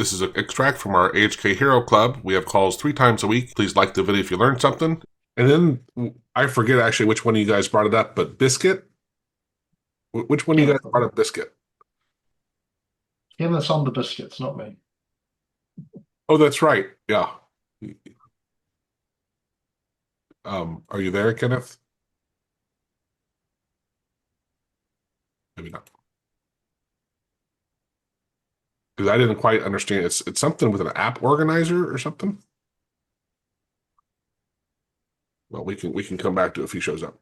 This is an extract from our AHK Hero Club. We have calls 3 times a week. Please like the video if you learned something. And then I forget actually which one of you guys brought it up, but Biscuit? Which one of you guys brought up Biscuit? Kenneth's on the biscuits, not me. Oh, that's right. Yeah. Are you there, Kenneth? Maybe not. Because I didn't quite understand. It's something with an app organizer or something. Well, we can come back to it if he shows up.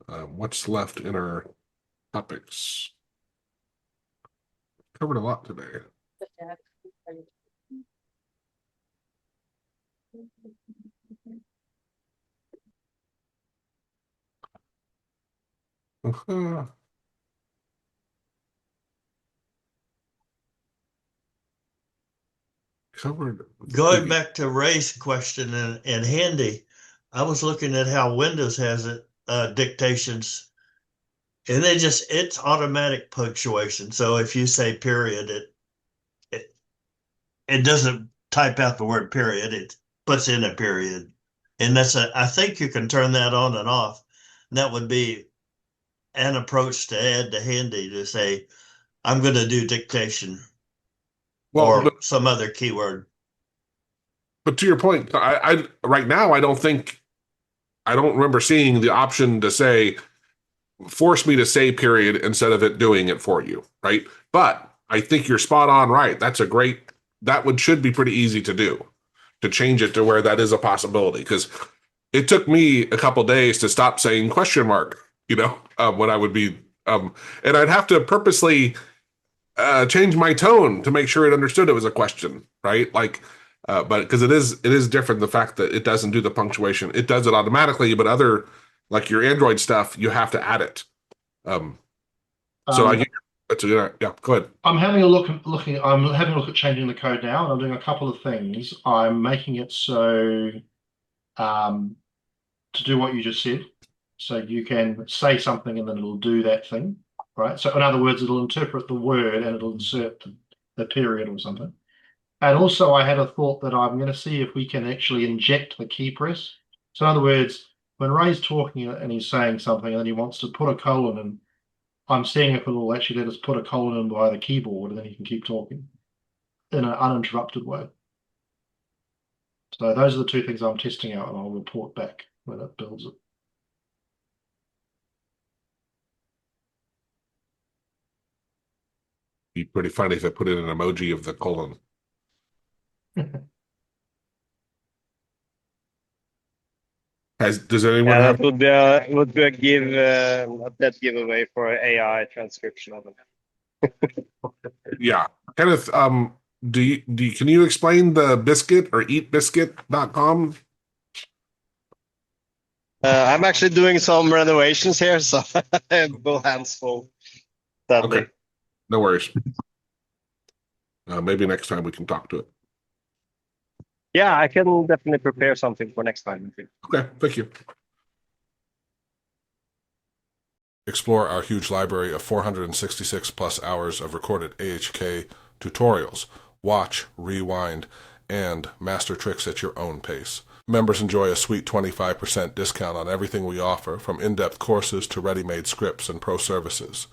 What's left in our topics? Covered a lot today. Covered. Going back to Ray's question and Handy, I was looking at how Windows has it, dictations, and it's automatic punctuation. So if you say period, it doesn't type out the word period, it puts in a period. And I think you can turn that on and off. And that would be an approach to add to Handy to say, I'm going to do dictation or some other keyword. But to your point, I right now I don't remember seeing the option to say force me to say period instead of it doing it for you, right? But I think you're spot on, right? Should be pretty easy to do, to change it to where that is a possibility, because it took me a couple days to stop saying question mark, when I would be and I'd have to purposely change my tone to make sure it understood it was a question, right? But because it is different, the fact that it doesn't do the punctuation. It does it automatically, but other, like your Android stuff, you have to add it. So I get yeah, go ahead. I'm having a look at changing the code now, and I'm doing a couple of things. I'm making it so to do what you just said. So you can say something and then it'll do that thing, right? So in other words, it'll interpret the word and it'll insert the period or something. And also I had a thought that I'm going to see if we can actually inject the keypress. So in other words, when Ray's talking and he's saying something and then he wants to put a colon in, I'm seeing if it'll actually let us put a colon in by the keyboard and then he can keep talking in an uninterrupted way. So those are the 2 things I'm testing out, and I'll report back when it builds it. Be pretty funny if I put in an emoji of the colon. Does anyone have? That would be a dead giveaway for AI transcription of it. Yeah, Kenneth. Can you explain the Biscuit or eatbiscuit.com? I'm actually doing some renovations here, so I have both hands full. Sadly. Okay, no worries. Maybe next time we can talk to it. Yeah, I can definitely prepare something for next time. Okay, thank you. Explore our huge library of 466 plus hours of recorded AHK tutorials. Watch, rewind, and master tricks at your own pace. Members enjoy a sweet 25% discount on everything we offer, from in-depth courses to ready-made scripts and pro services.